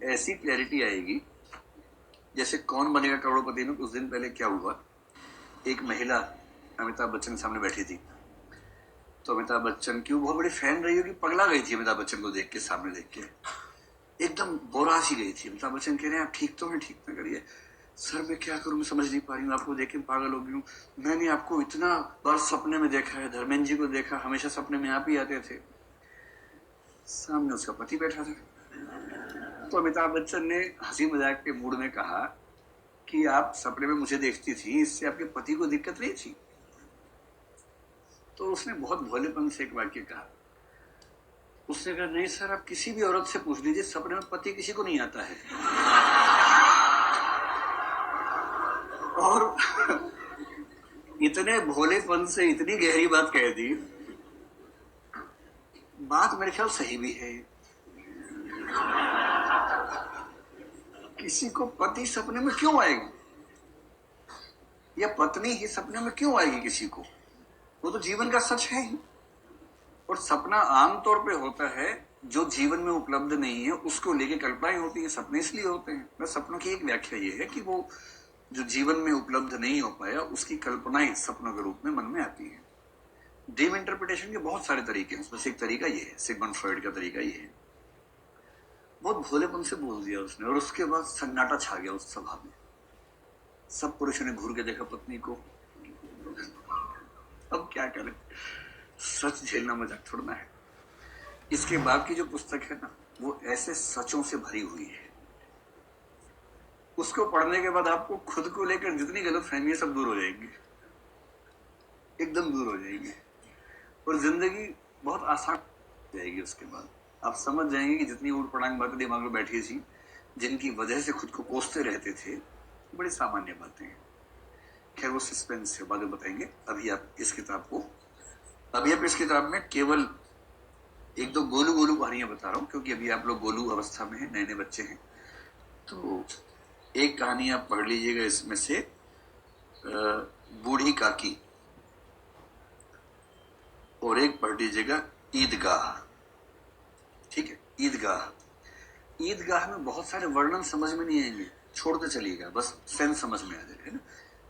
ऐसी क्लैरिटी आएगी जैसे कौन बनेगा करोड़पति में कुछ दिन पहले क्या हुआ। एक महिला अमिताभ बच्चन के सामने बैठी थी, तो अमिताभ बच्चन की वो बहुत बड़ी फैन रही होगी, पगला गई थी अमिताभ बच्चन को देख के, सामने देख के एकदम बोरा सी गई थी। अमिताभ बच्चन कह रहे हैं आप ठीक तो हैं, ठीक ना करिए। सर मैं क्या करूं, मैं समझ नहीं पा रही हूँ, आपको देख के पागल हो गई हूँ। मैंने आपको इतना बार सपने में देखा है, धर्मेंद्र जी को देखा, हमेशा सपने में आप ही आते थे। सामने उसका पति बैठा था, तो अमिताभ बच्चन ने हंसी मजाक के मूड में कहा कि आप सपने में मुझे देखती थी, इससे आपके पति को दिक्कत नहीं थी? तो उसने बहुत भोलेपन से एक वाक्य कहा, उसने कहा नहीं सर, आप किसी भी औरत से पूछ लीजिए, सपने में पति किसी को नहीं आता है। और इतने भोलेपन से इतनी गहरी बात कह दी, बात मेरे ख्याल सही भी है। किसी को पति सपने में क्यों आएगा, या पत्नी ही सपने में क्यों आएगी किसी को? वो तो जीवन का सच है ही। और सपना आमतौर पे होता है जो जीवन में उपलब्ध नहीं है उसको लेके कल्पनाएं होती है, सपने इसलिए होते हैं। बस सपनों की एक व्याख्या ये है कि वो जो जीवन में उपलब्ध नहीं हो पाया उसकी कल्पनाएं सपनों के रूप में मन में आती है। ड्रीम इंटरप्रिटेशन के बहुत सारे तरीके हैं, उसमें से एक तरीका ये है, सिगमंड फ्रॉइड का तरीका ये है। बहुत भोलेपन से बोल दिया उसने, और उसके बाद सन्नाटा छा गया उस सभा में। सब पुरुषों ने घूर के देखा पत्नी को। अब क्या करें, सच झेलना मजाक थोड़ा है। इसके बाद की जो पुस्तक है ना, वो ऐसे सचों से भरी हुई है। उसको पढ़ने के बाद आपको खुद को लेकर जितनी गलतफहमी सब दूर हो जाएंगी, एकदम दूर हो जाएंगी, और जिंदगी बहुत आसान हो जाएगी। उसके बाद आप समझ जाएंगे कि जितनी ऊट पटांग बातें दिमाग में बैठी थी, जिनकी वजह से खुद को कोसते रहते थे, बड़ी सामान्य बातें हैं। खैर वो सस्पेंस है, बाद में बताएंगे। अभी आप इस किताब में केवल एक दो गोलू गोलू कहानियां बता रहा हूं, क्योंकि अभी आप लोग गोलू अवस्था में हैं, नए नए बच्चे हैं। तो एक कहानी आप पढ़ लीजिएगा इसमें से, बूढ़ी काकी, और एक पढ़ लीजिएगा ईदगाह। ठीक है, ईदगाह। ईदगाह में बहुत सारे वर्णन समझ में नहीं आएंगे, छोड़ते चलिएगा, बस सेंस समझ में आ जाएगा ना।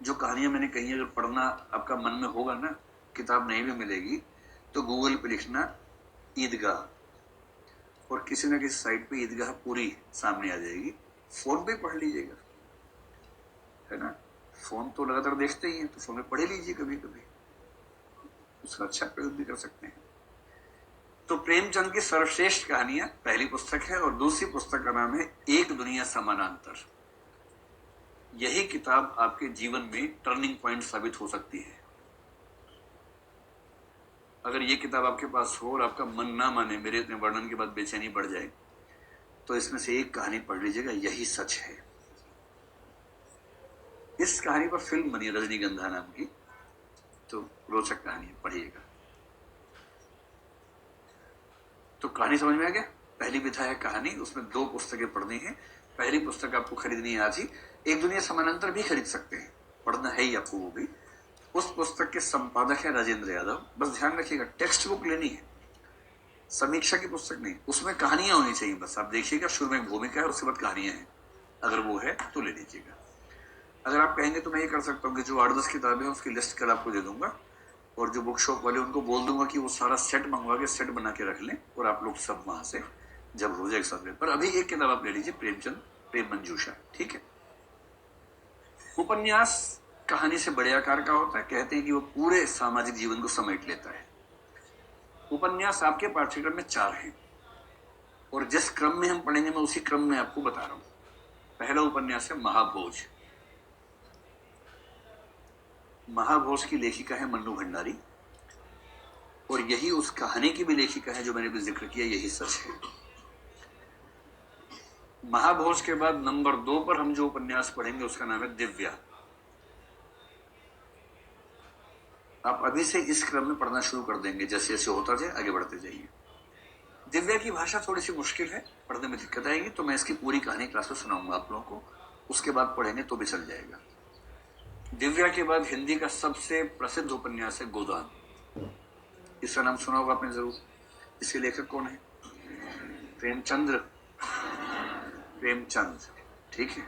जो कहानियां मैंने कही अगर पढ़ना आपका मन में होगा ना, किताब नहीं भी मिलेगी तो गूगल पे लिखना ईदगाह, और किसी ना किसी साइट पे ईदगाह पूरी सामने आ जाएगी। फोन पे पढ़ लीजिएगा, है ना, फोन तो लगातार देखते ही हैं, तो फोन में पढ़ लीजिए कभी कभी, उसका अच्छा प्रयोग भी कर सकते हैं। तो प्रेमचंद की सर्वश्रेष्ठ कहानियां पहली पुस्तक है, और दूसरी पुस्तक का नाम है एक दुनिया समानांतर। यही किताब आपके जीवन में टर्निंग पॉइंट साबित हो सकती है। अगर ये किताब आपके पास हो और आपका मन ना माने, मेरे इतने वर्णन के बाद बेचैनी बढ़ जाए, तो इसमें से एक कहानी पढ़ लीजिएगा, यही सच है। इस कहानी पर फिल्म बनी रजनीगंधा नाम की, तो रोचक कहानी पढ़िएगा। तो कहानी समझ में आ गया? पहली विधा है कहानी, उसमें दो पुस्तकें पढ़नी है। पहली पुस्तक आपको खरीदनी है आज ही, एक दुनिया समानांतर भी खरीद सकते हैं, पढ़ना है ही आपको वो भी। उस पुस्तक के संपादक है राजेंद्र यादव। बस ध्यान रखिएगा, टेक्स्ट बुक लेनी है, समीक्षा की पुस्तक नहीं, उसमें कहानियां होनी चाहिए। बस आप देखिएगा, शुरू में एक भूमिका है और उसके बाद कहानियां हैं, अगर वो है तो ले लीजिएगा। अगर आप कहेंगे तो मैं ये कर सकता हूँ कि जो 8-10 किताबें हैं उसकी लिस्ट कल आपको दे दूंगा, और जो बुक शॉप वाले उनको बोल दूंगा कि वो सारा सेट मंगवा के सेट बना के रख लें, और आप लोग सब वहां से जब हो जाए एक साथ में। पर अभी एक किताब आप ले लीजिए, प्रेमचंद प्रेम मंजूषा। ठीक है। उपन्यास कहानी से बड़े आकार का होता है, कहते हैं कि वो पूरे सामाजिक जीवन को समेट लेता है। उपन्यास आपके पाठ्यक्रम में 4 हैं, और जिस क्रम में हम पढ़ेंगे मैं उसी क्रम में आपको बता रहा हूं। पहला उपन्यास है महाभोज। महाभोज की लेखिका है मन्नू भंडारी, और यही उस कहानी की भी लेखिका है जो मैंने भी जिक्र किया, यही सच है। महाभोज के बाद नंबर 2 पर हम जो उपन्यास पढ़ेंगे उसका नाम है दिव्या। आप अभी से इस क्रम में पढ़ना शुरू कर देंगे, जैसे जैसे होता जाए आगे बढ़ते जाइए। दिव्या की भाषा थोड़ी सी मुश्किल है, पढ़ने में दिक्कत आएगी, तो मैं इसकी पूरी कहानी क्लास में सुनाऊंगा आप लोगों को, उसके बाद पढ़ेंगे तो भी चल जाएगा। दिव्या के बाद हिंदी का सबसे प्रसिद्ध उपन्यास है गोदान। इसका नाम सुना होगा आपने जरूर। इसके लेखक कौन है? प्रेमचंद्र। प्रेमचंद, ठीक है।